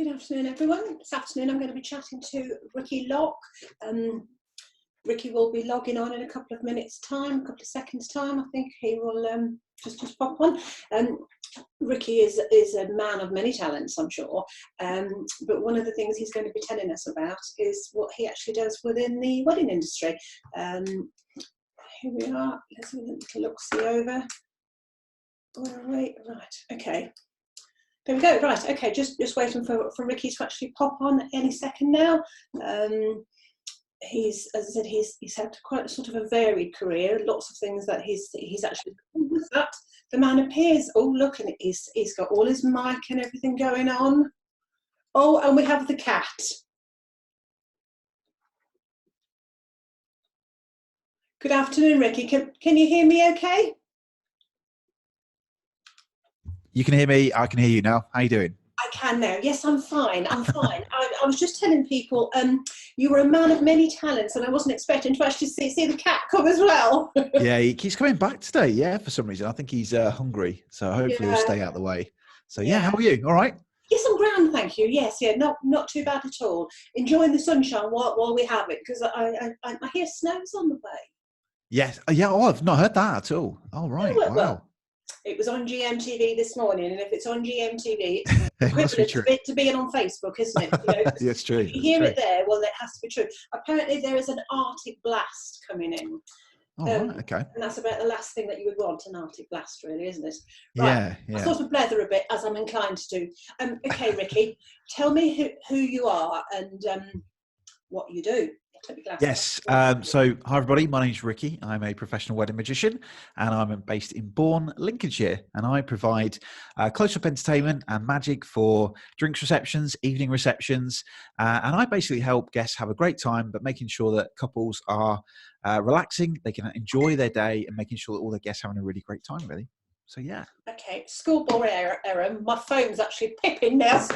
Good afternoon, everyone. This afternoon I'm going to be chatting to Ricky Locke. Ricky will be logging on in a couple of minutes' time, a couple of seconds' time. I think he will just pop on. Ricky is a man of many talents, I'm sure. But one of the things he's going to be telling us about is what he actually does within the wedding industry. Here we are. Let's have a little look-see over. Where are we? Right. Okay. There we go. Right. Okay. Just waiting for Ricky to actually pop on any second now. He's, as I said, he's had quite a sort of a varied career. Lots of things that he's actually. With that, the man appears. Oh, look, and he's got all his mic and everything going on. Oh, and we have the cat. Good afternoon, Ricky. Can you hear me? Okay. You can hear me. I can hear you now. How are you doing? I can now. Yes, I'm fine. I'm fine. I was just telling people you were a man of many talents, and I wasn't expecting to actually see the cat come as well. Yeah, he keeps coming back today. Yeah, for some reason. I think he's hungry, so hopefully he'll stay out of the way. So yeah, how are you? All right? Yes, I'm grand, thank you. Yes, yeah, not too bad at all. Enjoying the sunshine while we have it, because I hear snow's on the way. Yes. Yeah. Oh, I've not heard that at all. All right. Well, wow. It was on GMTV this morning, and if it's on GMTV, it's equivalent to being on Facebook, isn't it? You know, yeah, it's true. If you hear it there, well, it has to be true. Apparently, there is an Arctic blast coming in. Oh, right, okay. And that's about the last thing that you would want, an Arctic blast, really, isn't it? Right. Yeah. I sort of blether a bit, as I'm inclined to do. Okay, Ricky, tell me who you are and what you do. Yes. So, hi everybody. My name's Ricky. I'm a professional wedding magician, and I'm based in Bourne, Lincolnshire. And I provide close-up entertainment and magic for drinks receptions, evening receptions, and I basically help guests have a great time, but making sure that couples are relaxing, they can enjoy their day, and making sure that all their guests are having a really great time. Really. So yeah. Okay. Schoolboy error. My phone's actually pipping now.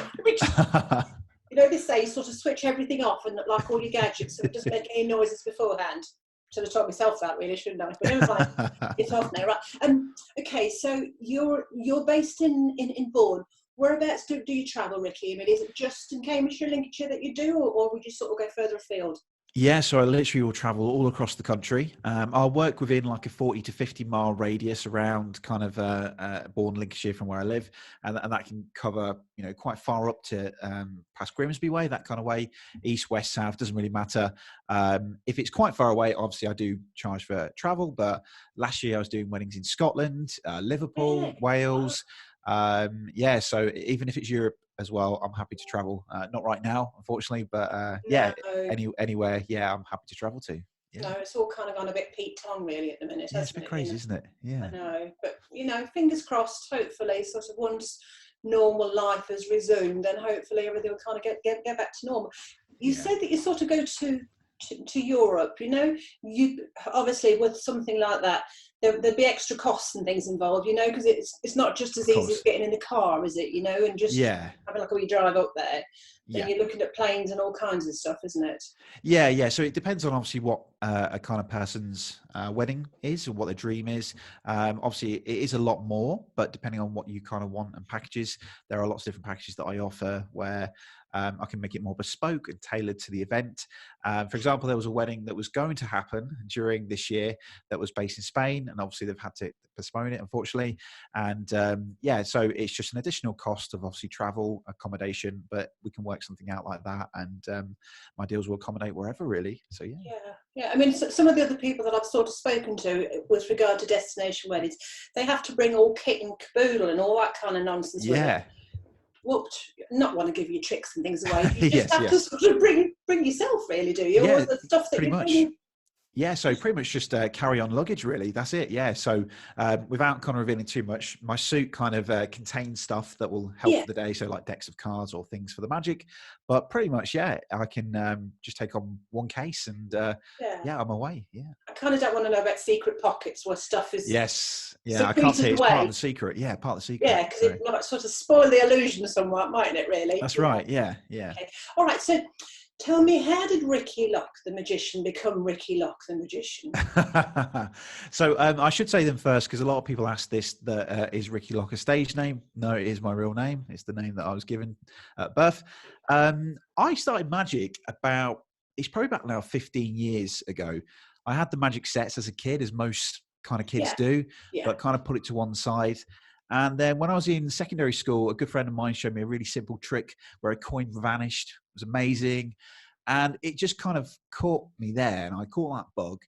You know, they say you sort of switch everything off and like all your gadgets so it doesn't make any noises beforehand. Should have told myself that really, shouldn't I? But never mind. It's off now, right? Okay, so you're based in Bourne. Whereabouts do you travel, Ricky? I mean, is it just in Cambridgeshire, Lincolnshire that you do, or would you sort of go further afield? Yeah, so I literally will travel all across the country. I'll work within like a 40 to 50 mile radius around kind of Bourne, Lincolnshire from where I live. And that can cover, quite far up to past Grimsby way, that kind of way, east, west, south, doesn't really matter. If it's quite far away, obviously I do charge for travel. But last year I was doing weddings in Scotland, Liverpool, Wales. So even if it's Europe as well, I'm happy to travel. Not right now, unfortunately, but anywhere, I'm happy to travel to. Yeah. No, it's all kind of gone a bit Pete Tong really at the minute. Yeah, it's a bit crazy, isn't it? Yeah. I know, but fingers crossed. Hopefully, sort of once normal life has resumed, then hopefully everything will kind of get back to normal. You said that you sort of go to Europe. You obviously with something like that. There'd be extra costs and things involved, because it's not just as easy as getting in the car, is it? And just having like a wee drive up there. Then you're looking at planes and all kinds of stuff, isn't it? Yeah. So it depends on obviously what a kind of person's wedding is or what their dream is. Obviously, it is a lot more, but depending on what you kind of want and packages, there are lots of different packages that I offer where I can make it more bespoke and tailored to the event. For example, there was a wedding that was going to happen during this year that was based in Spain, and obviously they've had to postpone it, unfortunately. And so it's just an additional cost of obviously travel, accommodation, but we can work something out like that, and my deals will accommodate wherever, really. So yeah. I mean, some of the other people that I've sort of spoken to with regard to destination weddings, they have to bring all kit and caboodle and all that kind of nonsense with them. Well, not want to give you tricks and things away. You just have to sort of bring yourself, really, do you? All the stuff that pretty you much. bring. Yeah, so pretty much just carry on luggage, really. That's it. Yeah. So without kind of revealing too much, my suit kind of contains stuff that will help for the day. So like decks of cards or things for the magic. But pretty much, I can just take on one case and I'm away. Yeah. I kind of don't want to know about secret pockets where stuff is. Yes. Yeah, I can't say it's part of the secret. Yeah, part of the secret. Yeah, because it might sort of spoil the illusion somewhat, mightn't it, really? That's right. Yeah. Okay. All right. So Tell me, how did Ricky Locke, the magician, become Ricky Locke, the magician? So I should say them first, because a lot of people ask this, that is Ricky Locke a stage name? No, it is my real name. It's the name that I was given at birth. I started magic it's probably about now 15 years ago. I had the magic sets as a kid, as most kind of kids Yeah, do, yeah. but kind of put it to one side. And then when I was in secondary school, a good friend of mine showed me a really simple trick where a coin vanished. It was amazing. And it just kind of caught me there, and I caught that bug.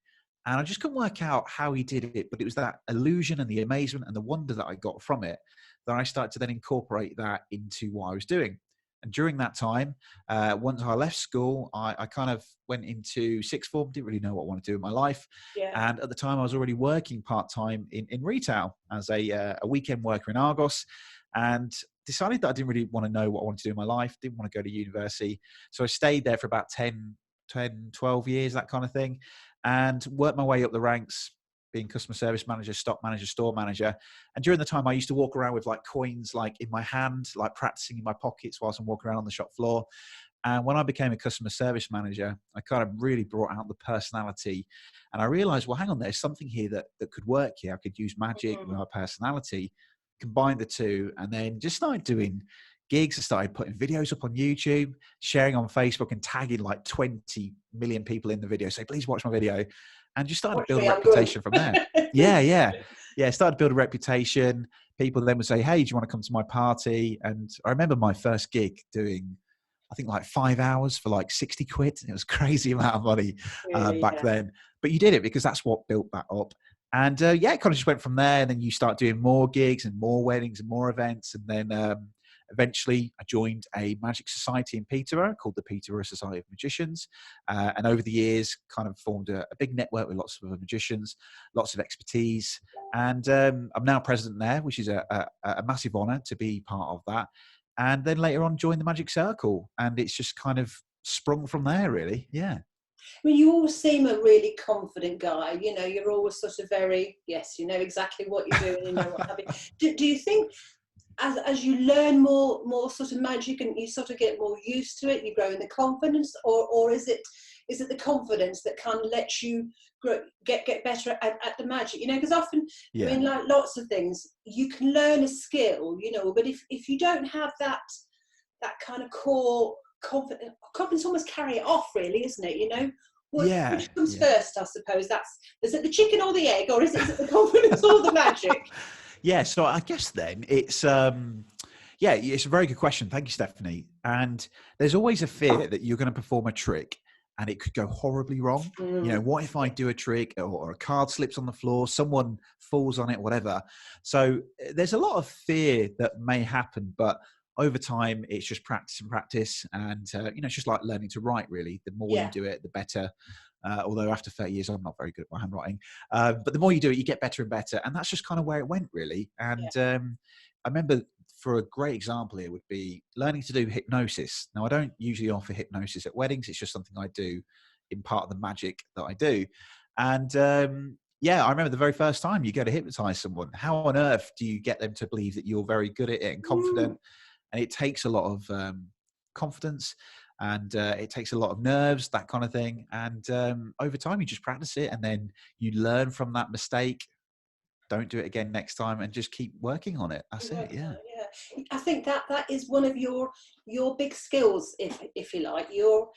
And I just couldn't work out how he did it, but it was that illusion and the amazement and the wonder that I got from it that I started to then incorporate that into what I was doing. And during that time, once I left school, I kind of went into sixth form, didn't really know what I wanted to do in my life. Yeah. And at the time, I was already working part-time in retail as a weekend worker in Argos, and decided that I didn't really want to know what I wanted to do in my life, didn't want to go to university. So I stayed there for about 10, 12 years, that kind of thing, and worked my way up the ranks, being customer service manager, stock manager, store manager. And during the time, I used to walk around with like coins like in my hand, like practicing in my pockets whilst I'm walking around on the shop floor. And when I became a customer service manager, I kind of really brought out the personality. And I realized, well, hang on, there's something here that could work here. I could use magic with my personality, combine the two, and then just started doing gigs. I started putting videos up on YouTube, sharing on Facebook, and tagging like 20 million people in the video. Say, please watch my video. And just started to build a reputation from there. Yeah. Started to build a reputation. People then would say, hey, do you want to come to my party? And I remember my first gig doing, I think, like 5 hours for like 60 quid. It was a crazy amount of money back then. But you did it because that's what built that up. And it kind of just went from there. And then you start doing more gigs and more weddings and more events. And then eventually I joined a magic society in Peterborough called the Peterborough Society of Magicians. And over the years, kind of formed a big network with lots of other magicians, lots of expertise. And I'm now president there, which is a massive honor to be part of that. And then later on joined the Magic Circle. And it's just kind of sprung from there, really. Yeah. I mean, you always seem a really confident guy. You know, you're always sort of very, yes, you know exactly what you're doing, you know what have you. Do you think as you learn more sort of magic and you sort of get more used to it, you grow in the confidence, or is it the confidence that kind of lets you grow, get better at the magic? You know, because often, I mean, like lots of things, you can learn a skill, you know, but if you don't have that kind of core confidence almost carry it off, really, isn't it? You know, which comes first, I suppose. Is it the chicken or the egg, or is it the confidence or the magic? Yeah, so I guess then it's it's a very good question. Thank you, Stephanie. And there's always a fear that you're going to perform a trick and it could go horribly wrong. You know, what if I do a trick or a card slips on the floor, someone falls on it, whatever. So there's a lot of fear that may happen, but over time, it's just practice and practice. And, it's just like learning to write, really. The more you do it, the better. Although after 30 years, I'm not very good at my handwriting. But the more you do it, you get better and better. And that's just kind of where it went, really. And I remember, for a great example here, would be learning to do hypnosis. Now, I don't usually offer hypnosis at weddings. It's just something I do in part of the magic that I do. And I remember the very first time you go to hypnotize someone, how on earth do you get them to believe that you're very good at it and confident? And it takes a lot of confidence, and it takes a lot of nerves, that kind of thing. And over time, you just practice it, and then you learn from that mistake. Don't do it again next time, and just keep working on it. That's it. Yeah. I think that is one of your big skills, if you like, your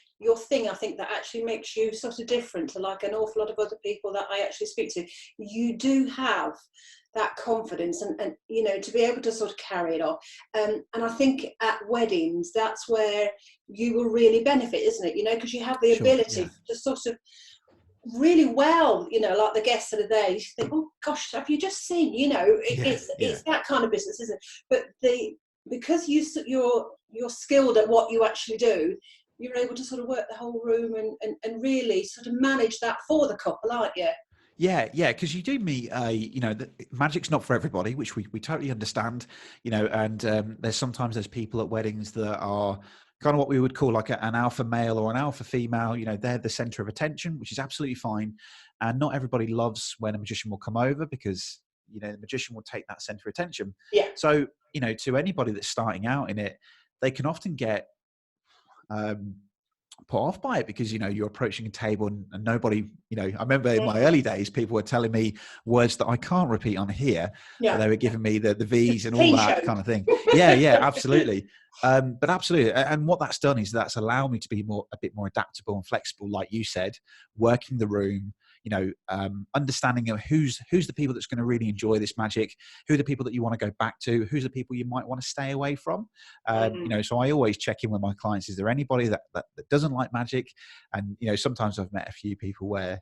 thing. I think that actually makes you sort of different to like an awful lot of other people that I actually speak to. You do have that confidence and you know, to be able to sort of carry it off. And I think at weddings, that's where you will really benefit, isn't it? You know, because you have the ability to sort of really well, you know, like the guests of the day, you think, oh gosh, have you just seen, you know, it's that kind of business, isn't it? But because you're skilled at what you actually do, you're able to sort of work the whole room and really sort of manage that for the couple, aren't you? Yeah, because you do meet magic's not for everybody, which we totally understand, you know, and there's people at weddings that are kind of what we would call like an alpha male or an alpha female. You know, they're the center of attention, which is absolutely fine. And not everybody loves when a magician will come over because, you know, the magician will take that center of attention. Yeah. So, you know, to anybody that's starting out in it, they can often get put off by it, because, you know, you're approaching a table and nobody, you know, I remember in my early days, people were telling me words that I can't repeat on here, but they were giving me the V's and all that kind of thing. Yeah, absolutely. But absolutely. And what that's done is that's allowed me to be a bit more adaptable and flexible, like you said, working the room, you know, understanding who's the people that's going to really enjoy this magic, who are the people that you want to go back to, who's the people you might want to stay away from. You know, so I always check in with my clients. Is there anybody that doesn't like magic? And, you know, sometimes I've met a few people where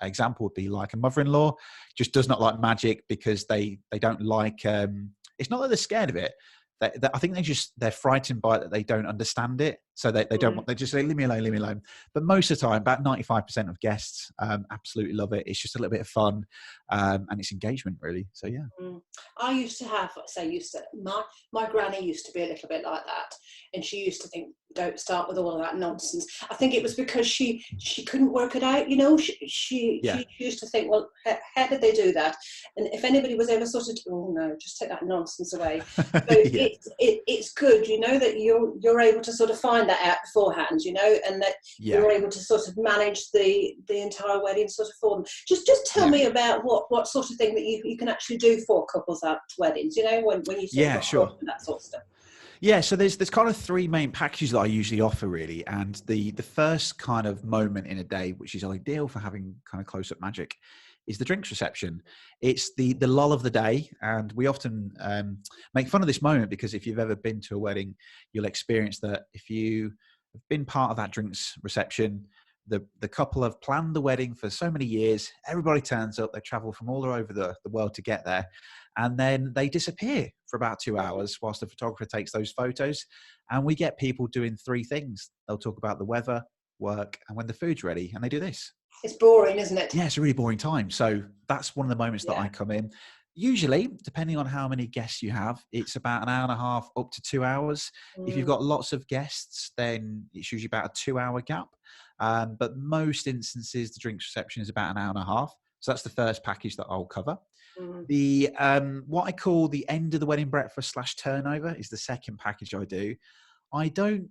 example would be like a mother-in-law just does not like magic because they don't like, it's not that they're scared of it. I think they're frightened by it, that they don't understand it. So they don't want, they just say, leave me alone. But most of the time, about 95% of guests absolutely love it. It's just a little bit of fun, and it's engagement, really. So, yeah. I used to have, my granny used to be a little bit like that. And she used to think, don't start with all of that nonsense. I think it was because she couldn't work it out, you know. She used to think, well, how did they do that? And if anybody was ever sort of, oh no, just take that nonsense away. So it's good, you know, that you're able to sort of find that out beforehand, you know, and that you're able to sort of manage the entire wedding sort of for them. Just tell me about what sort of thing that you can actually do for couples at weddings, you know, when you sort of that sort of stuff. Yeah, so there's kind of three main packages that I usually offer, really. And the first kind of moment in a day, which is ideal for having kind of close-up magic, is the drinks reception. It's the lull of the day. And we often make fun of this moment, because if you've ever been to a wedding, you'll experience that if you have been part of that drinks reception, the couple have planned the wedding for so many years. Everybody turns up. They travel from all over the world to get there. And then they disappear for about 2 hours whilst the photographer takes those photos. And we get people doing three things. They'll talk about the weather, work, and when the food's ready. And they do this. It's boring, isn't it? Yeah, it's a really boring time. So that's one of the moments that I come in. Usually, depending on how many guests you have, it's about an hour and a half up to 2 hours. If you've got lots of guests, then it's usually about a 2 hour gap. But most instances, the drinks reception is about an hour and a half. So that's the first package that I'll cover. The what I call the end of the wedding breakfast / turnover is the second package I do. I don't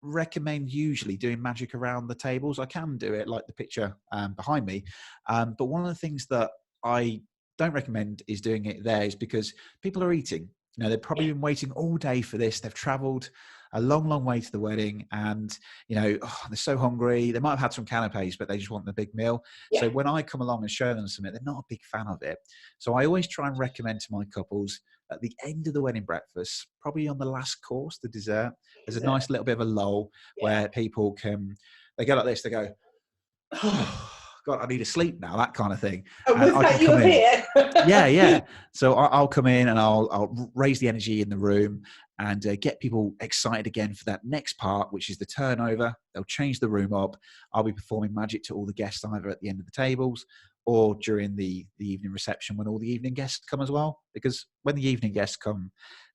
recommend usually doing magic around the tables. I can do it, like the picture behind me. But one of the things that I don't recommend is doing it there, is because people are eating. You know, they've probably been waiting all day for this. They've traveled a long, long way to the wedding, and, you know, they're so hungry. They might have had some canapes, but they just want the big meal. So when I come along and show them something, they're not a big fan of it. So I always try and recommend to my couples at the end of the wedding breakfast, probably on the last course, the dessert, there's a nice little bit of a lull where people they go like this, they go, oh, God, I need to sleep now, that kind of thing. And I can come in. Here. Yeah. So I'll come in and I'll raise the energy in the room and get people excited again for that next part, which is the turnover. They'll change the room up. I'll be performing magic to all the guests, either at the end of the tables or during the evening reception when all the evening guests come as well. Because when the evening guests come,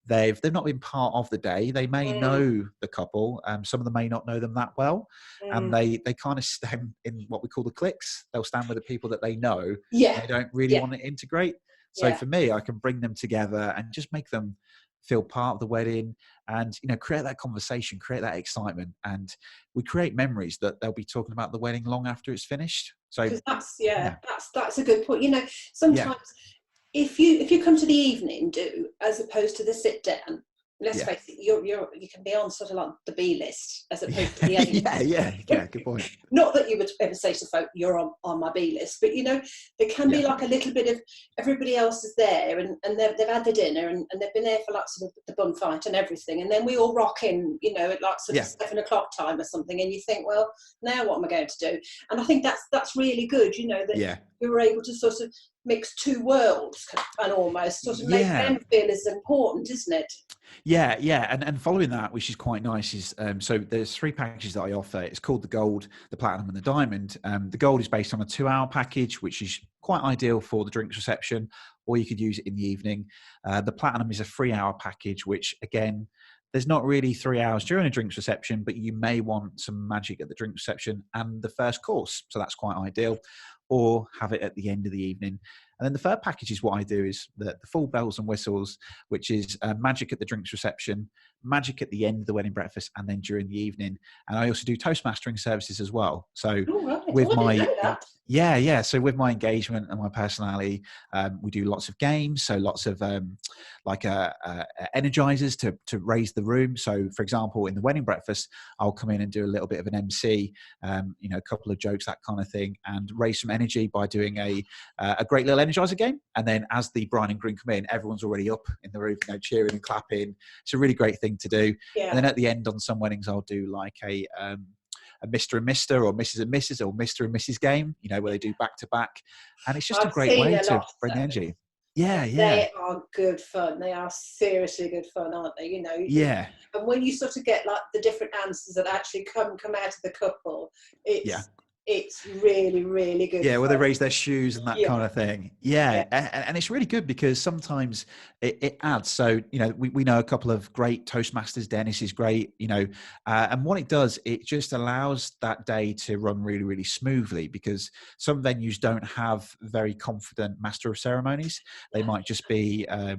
they've not been part of the day. They may know the couple. Some of them may not know them that well. And they kind of stand in what we call the cliques. They'll stand with the people that they know. Yeah. They don't really want to integrate. So for me, I can bring them together and just make them feel part of the wedding and, you know, create that conversation, create that excitement. And we create memories that they'll be talking about the wedding long after it's finished. So that's a good point. You know, sometimes if you come to the evening do as opposed to the sit down, let's face it, you can be on sort of like the B list as opposed to the A list. Yeah, good point. Not that you would ever say to folk, you're on my B list, but, you know, there can be like a little bit of everybody else is there and they've had their dinner and they've been there for like sort of the bun fight and everything, and then we all rock in, you know, at like sort of 7 o'clock time or something, and you think, well, now what am I going to do? And I think that's really good, you know, that you were able to sort of mix two worlds and almost sort of make them feel as important, isn't it? And following that, which is quite nice, is so there's 3 packages that I offer. It's called the Gold, the Platinum, and the Diamond. The Gold is based on a 2-hour package, which is quite ideal for the drinks reception, or you could use it in the evening. The Platinum is a 3-hour package, which, again, there's not really 3 hours during a drinks reception, but you may want some magic at the drinks reception and the first course. So that's quite ideal. Or have it at the end of the evening. And then the third package is what I do is the full bells and whistles, which is magic at the drinks reception, magic at the end of the wedding breakfast, and then during the evening. And I also do Toastmastering services as well. So Oh, right. with Oh, I my didn't know that. yeah. So with my engagement and my personality, we do lots of games. So lots of energizers to raise the room. So for example, in the wedding breakfast, I'll come in and do a little bit of an MC, a couple of jokes, that kind of thing, and raise some energy by doing a great little energizer game. And then as the bride and groom come in, everyone's already up in the room, cheering and clapping. It's a really great thing to do. Yeah. And then at the end on some weddings, I'll do like a Mr. and Mr. or Mrs. and Mrs. or Mr. and Mrs. game, where they do back to back. And it's just a great way to bring energy. Yeah, yeah. They are good fun. They are seriously good fun, aren't they? Yeah. And when you sort of get like the different answers that actually come out of the couple, it's really, really good. Yeah, where they raise their shoes and that kind of thing. Yeah. And it's really good because sometimes it adds. So, we know a couple of great Toastmasters. Dennis is great, and what it does, it just allows that day to run really, really smoothly because some venues don't have very confident master of ceremonies. They might just be, a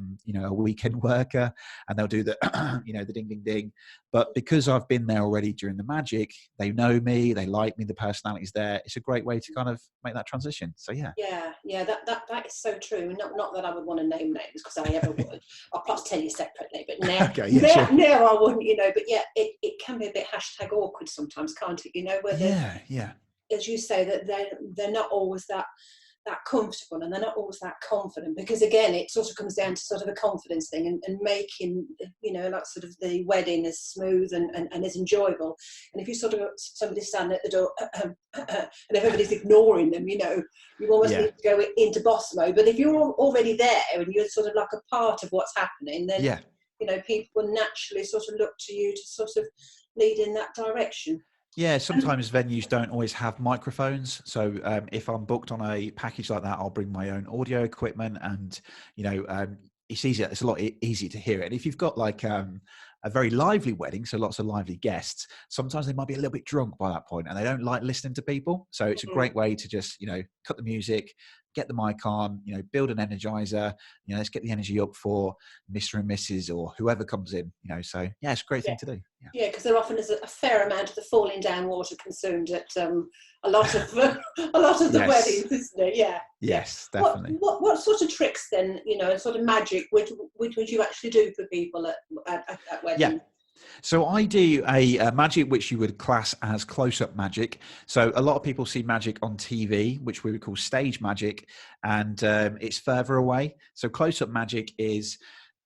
weekend worker and they'll do the, the ding, ding, ding. But because I've been there already during the magic, they know me, they like me, the personality's there. It's a great way to kind of make that transition. So yeah, that is so true. Not that I would want to name names because I ever would. I'll perhaps tell you separately, but now, now I wouldn't. But it can be a bit hashtag awkward sometimes, can't it? Where as you say, that they're not always that comfortable and they're not always that confident, because again it sort of comes down to sort of a confidence thing and making like sort of the wedding as smooth and as enjoyable. And if you sort of got somebody standing at the door and everybody's ignoring them, you almost need to go into boss mode. But if you're already there and you're sort of like a part of what's happening, then people will naturally sort of look to you to sort of lead in that direction. Yeah, sometimes venues don't always have microphones. So if I'm booked on a package like that, I'll bring my own audio equipment and, it's easier. It's a lot easier to hear it. And if you've got like a very lively wedding, so lots of lively guests, sometimes they might be a little bit drunk by that point and they don't like listening to people. So it's a great way to just, cut the music, get the mic on, build an energizer, let's get the energy up for Mr. and Mrs. or whoever comes in, so yeah, it's a great thing to do. Yeah, because there often is a fair amount of the falling down water consumed at a lot of the weddings, isn't there? Yeah. Yes, definitely. What sort of tricks then, sort of magic would you actually do for people at weddings? Yeah. So I do a magic which you would class as close-up magic. So a lot of people see magic on TV, which we would call stage magic, and it's further away. So close-up magic is,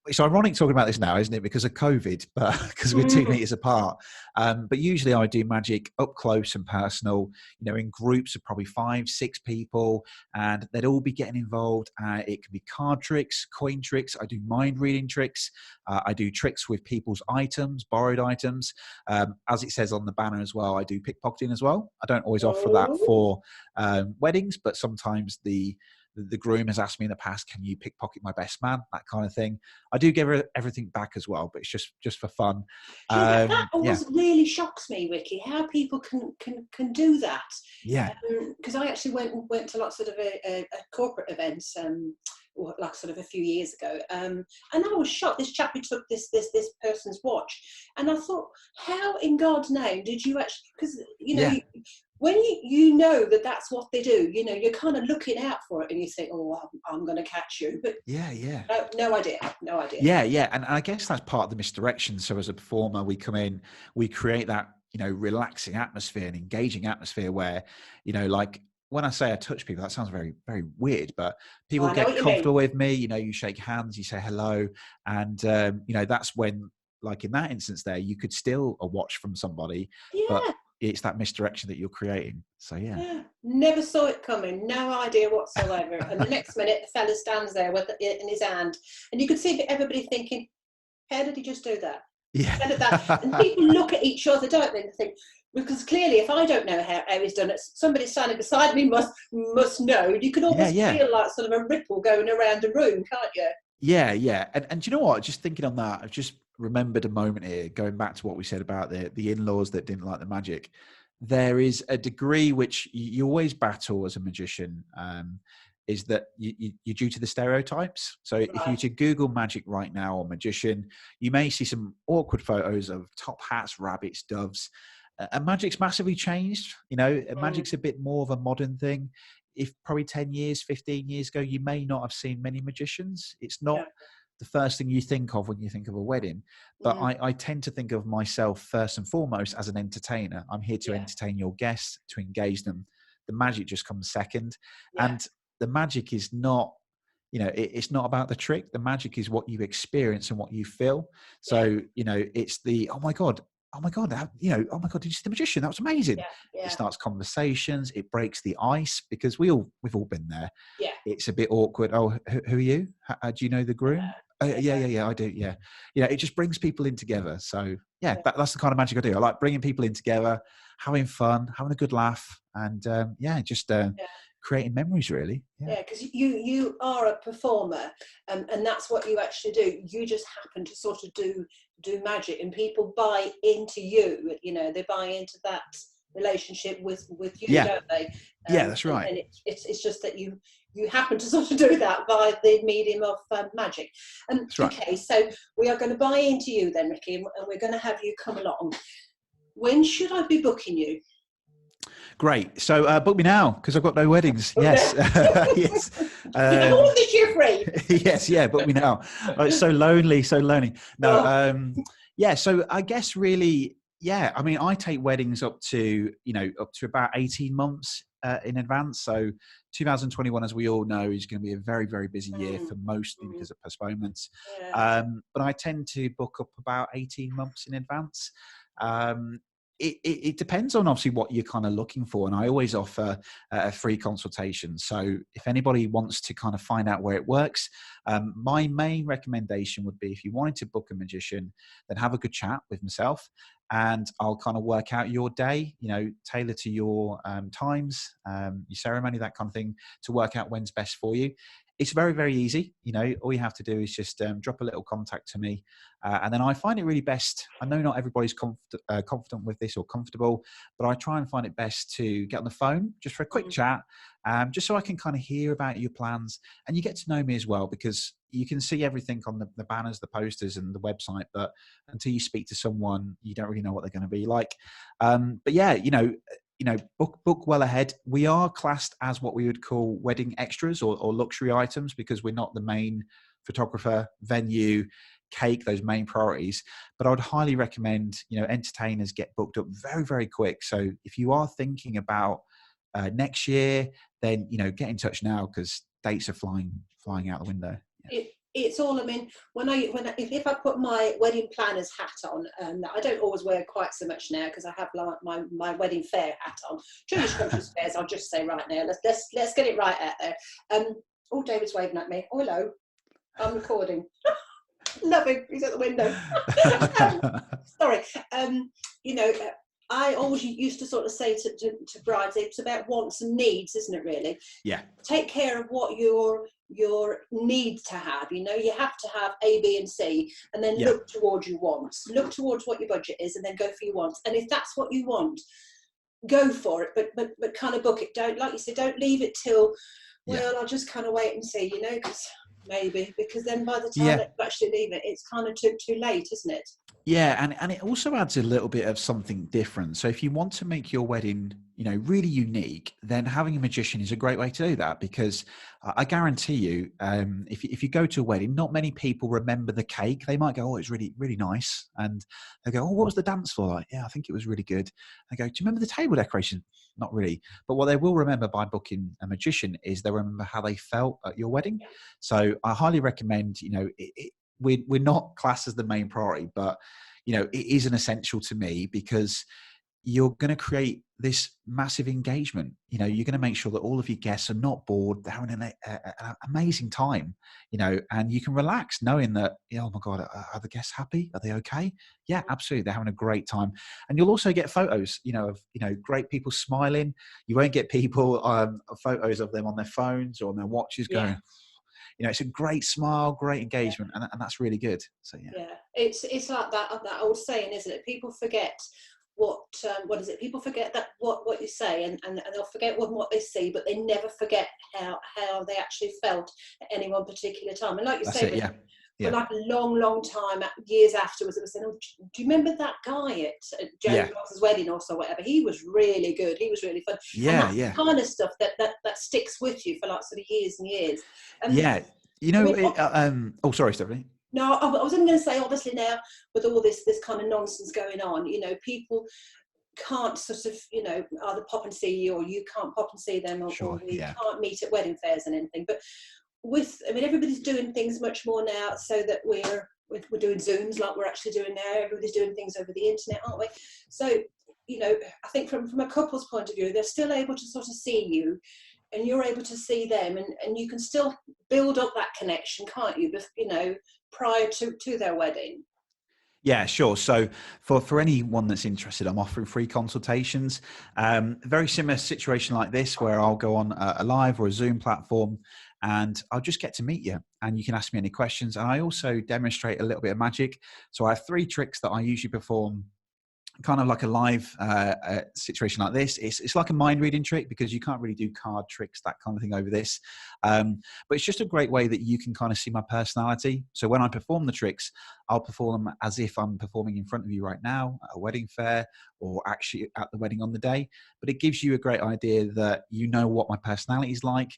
it's ironic talking about this now, isn't it? Because of COVID, but because we're 2 meters apart. But usually I do magic up close and personal, in groups of probably 5-6 people, and they'd all be getting involved. It can be card tricks, coin tricks. I do mind reading tricks. I do tricks with people's items, borrowed items. As it says on the banner as well, I do pickpocketing as well. I don't always offer that for weddings, but sometimes the groom has asked me in the past, can you pickpocket my best man? That kind of thing. I do give everything back as well, but it's just for fun. That always really shocks me, Ricky, how people can do that. Yeah. Because I actually went to lots of corporate events, like sort of a few years ago, and I was shocked. This chap who took this person's watch, and I thought, how in God's name did you actually? Because when you know that's what they do, you're kind of looking out for it, and you think, oh, I'm going to catch you. But no idea. Yeah, and I guess that's part of the misdirection. So as a performer, we come in, we create that relaxing atmosphere and engaging atmosphere where like. When I say I touch people, that sounds very, very weird, but people get comfortable with me. You shake hands, you say hello, and that's when, like in that instance, there you could steal a watch from somebody, but it's that misdirection that you're creating. So yeah, never saw it coming, no idea whatsoever. And the next minute, the fella stands there with it in his hand, and you could see everybody thinking, "How did he just do that?" Yeah, and people look at each other, don't they, and think. Because clearly, if I don't know how he's done it, somebody standing beside me must know. You can almost feel like sort of a ripple going around the room, can't you? Yeah. And do you know what? Just thinking on that, I've just remembered a moment here, going back to what we said about the in-laws that didn't like the magic. There is a degree which you always battle as a magician. is that you're due to the stereotypes. So if you were to Google magic right now or magician, you may see some awkward photos of top hats, rabbits, doves. And magic's massively changed. Magic's a bit more of a modern thing. If probably 10 years, 15 years ago, you may not have seen many magicians. It's not the first thing you think of when you think of a wedding. But I tend to think of myself first and foremost as an entertainer. I'm here to entertain your guests, to engage them. The magic just comes second. And the magic is not, it's not about the trick. The magic is what you experience and what you feel. So, it's the, oh my God, oh my God, oh my God, did you see the magician? That was amazing. It starts conversations. It breaks the ice because we've all been there. It's a bit awkward. Oh, who are you? Do you know the groom? Yeah, I do. Yeah. It just brings people in together. So that's the kind of magic I do. I like bringing people in together, having fun, having a good laugh, and creating memories, really. Because you are a performer, and that's what you actually do. You just happen to sort of do magic, and people buy into you. They buy into that relationship with you, don't they? That's right. And it's just that you happen to sort of do that by the medium of magic. That's right. Okay, so we are going to buy into you then, Ricky, and we're going to have you come along. When should I be booking you? Great. So book me now because I've got no weddings. Yes. Yes. All this year free. Yes. Yeah. Book me now. Oh, it's so lonely. So lonely. No. So I guess really, I mean, I take weddings up to about 18 months in advance. So 2021, as we all know, is going to be a very, very busy year for mostly because of postponements. But I tend to book up about 18 months in advance. It depends on obviously what you're kind of looking for. And I always offer a free consultation. So if anybody wants to kind of find out where it works, my main recommendation would be if you wanted to book a magician, then have a good chat with myself and I'll kind of work out your day, tailor to your times, your ceremony, that kind of thing, to work out when's best for you. It's very, very easy. All you have to do is just drop a little contact to me. And then I find it really best. I know not everybody's confident with this or comfortable, but I try and find it best to get on the phone just for a quick chat, just so I can kind of hear about your plans and you get to know me as well, because you can see everything on the banners, the posters and the website, but until you speak to someone, you don't really know what they're going to be like. But yeah, book well ahead. We are classed as what we would call wedding extras or luxury items because we're not the main photographer, venue, cake, those main priorities. But I would highly recommend, entertainers get booked up very, very quick. So if you are thinking about next year, then, get in touch now because dates are flying out the window. It's all, I mean, if I put my wedding planner's hat on, and I don't always wear quite so much now because I have like my wedding fair hat on. During the Scrumptious fairs, I'll just say right now, let's get it right out there. Oh, David's waving at me. Oh, hello, I'm recording. Love him. He's at the window. Sorry. I always used to sort of say to brides, it's about wants and needs, isn't it, really? Yeah. Take care of what your need to have. You have to have A, B, and C, and then look towards your wants. Look towards what your budget is, and then go for your wants. And if that's what you want, go for it. But kind of book it. Don't, like you said, don't leave it till, I'll just kind of wait and see. Because then by the time that you actually leave it, it's kind of too late, isn't it? Yeah, and it also adds a little bit of something different. So if you want to make your wedding, really unique, then having a magician is a great way to do that because I guarantee you, if you go to a wedding, not many people remember the cake. They might go, oh, it's really, really nice. And they go, oh, what was the dance floor like? Yeah, I think it was really good. I go, do you remember the table decoration? Not really. But what they will remember by booking a magician is they'll remember how they felt at your wedding. So I highly recommend, we're not classed as the main priority, but it is an essential to me because you're going to create this massive engagement. You're going to make sure that all of your guests are not bored. They're having an amazing time, and you can relax knowing that, oh my God, are the guests happy? Are they okay? Yeah, absolutely. They're having a great time. And you'll also get photos, of great people smiling. You won't get people, photos of them on their phones or on their watches going, it's a great smile, great engagement, and that's really good. So yeah, it's like that old saying, isn't it? People forget what is it? People forget that what you say, and they'll forget what they see, but they never forget how they actually felt at any one particular time. And like you That's say, it, yeah. for Yeah. like a long time, years afterwards, it was saying, oh, do you remember that guy at James Ross's wedding or so, whatever? He was really good. He was really fun. And that's the kind of stuff that sticks with you for like sort of years and years. Yeah. You know, oh, sorry, Stephanie. No, I was only going to say, obviously now with all this kind of nonsense going on, you know, people can't sort of, you know, either pop and see you, or you can't pop and see them, or we can't meet at wedding fairs and anything. But everybody's doing things much more now, so that we're doing Zooms like we're actually doing now. Everybody's doing things over the internet, aren't we? So, you know, I think from a couple's point of view, they're still able to sort of see you, and you're able to see them, and you can still build up that connection, can't you? But, you know, prior to their wedding. Yeah, sure. So for anyone that's interested, I'm offering free consultations. Very similar situation like this, where I'll go on a live or a Zoom platform, and I'll just get to meet you, and you can ask me any questions. And I also demonstrate a little bit of magic. So I have 3 tricks that I usually perform, kind of like a live situation like this. It's like a mind reading trick, because you can't really do card tricks, that kind of thing, over this. But it's just a great way that you can kind of see my personality. So when I perform the tricks, I'll perform them as if I'm performing in front of you right now at a wedding fair, or actually at the wedding on the day. But it gives you a great idea that you know what my personality is like,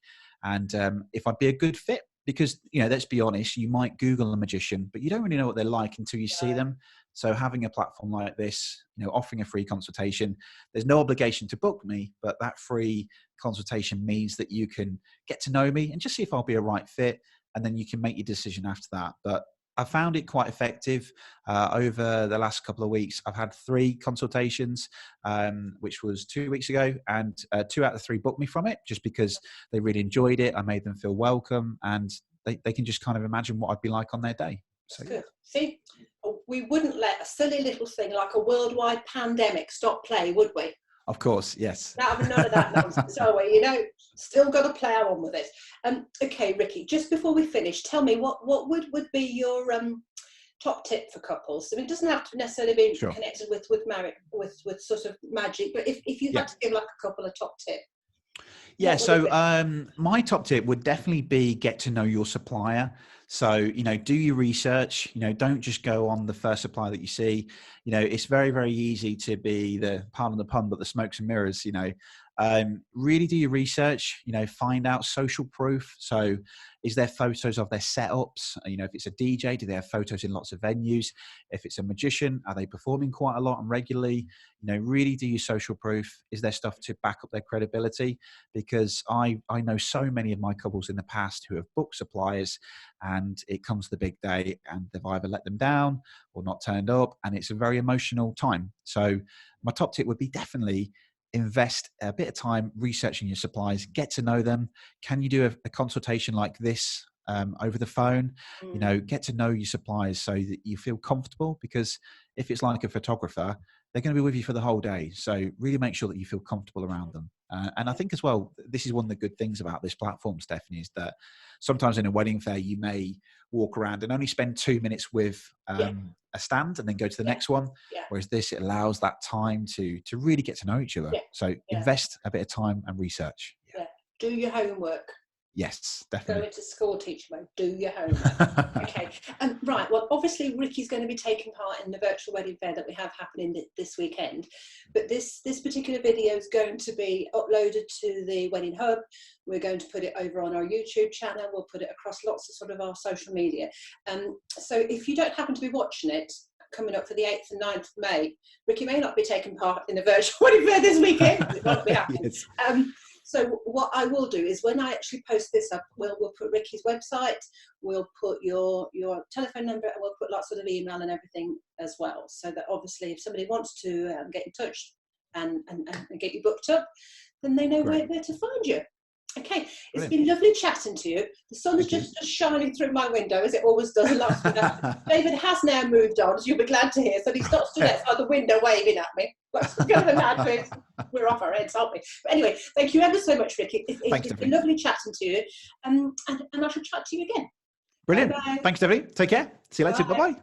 and if I'd be a good fit. Because, you know, let's be honest, you might Google a magician, but you don't really know what they're like until you see them. So having a platform like this, you know, offering a free consultation, there's no obligation to book me, but that free consultation means that you can get to know me and just see if I'll be a right fit. And then you can make your decision after that. But I found it quite effective. Over the last couple of weeks, I've had 3 consultations, which was 2 weeks ago, and 2 out of 3 booked me from it, just because they really enjoyed it. I made them feel welcome, and they can just kind of imagine what I'd be like on their day. So, good. See, we wouldn't let a silly little thing like a worldwide pandemic stop play, would we? Of course, yes. None of that nonsense, are we? You know, still got to plough on with it. Okay, Ricky, just before we finish, tell me what would be your top tip for couples? I mean, it doesn't have to necessarily be connected with marriage, with sort of magic, but if you had to give like a couple a top tip. Yeah, so my top tip would definitely be get to know your supplier. So, you know, do your research, you know, don't just go on the first supplier that you see. You know, it's very, very easy to be pardon the pun, but the smokes and mirrors, you know. Really do your research, you know, find out social proof. So is there photos of their setups? You know, if it's a DJ, do they have photos in lots of venues? If it's a magician, are they performing quite a lot and regularly? You know, really do your social proof. Is there stuff to back up their credibility? Because I know so many of my couples in the past who have booked suppliers, and it comes to the big day and they've either let them down or not turned up, and it's a very emotional time. So my top tip would be definitely invest a bit of time researching your suppliers, get to know them. Can you do a consultation like this over the phone? You know, get to know your suppliers so that you feel comfortable, because if it's like a photographer, they're going to be with you for the whole day. So really make sure that you feel comfortable around them. And I think as well, this is one of the good things about this platform, Stephanie, is that sometimes in a wedding fair, you may walk around and only spend 2 minutes with a stand and then go to the next one. Whereas this, it allows that time to really get to know each other. So invest a bit of time and research. Do your homework. Yes, definitely. Go into school teacher mode, do your homework. Okay. Right, well, obviously Ricky's going to be taking part in the virtual wedding fair that we have happening this weekend, but this particular video is going to be uploaded to the Wedding Hub. We're going to put it over on our YouTube channel. We'll put it across lots of sort of our social media. So if you don't happen to be watching it, coming up for the 8th and 9th of May, Ricky may not be taking part in the virtual wedding fair this weekend. It won't be happening. Yes. So what I will do is when I actually post this up, we'll put Ricky's website, we'll put your telephone number, and we'll put lots of email and everything as well. So that obviously if somebody wants to get in touch and get you booked up, then they know where to find you. Okay, it's been lovely chatting to you. The sun is just shining through my window, as it always does. David has now moved on, as you'll be glad to hear, so he's not stood outside the window waving at me. We're off our heads, aren't we? But anyway, thank you ever so much, Ricky. It's been lovely chatting to you, and I shall chat to you again. Brilliant. Bye-bye. Thanks, Debbie. Take care. See you later. Bye-bye.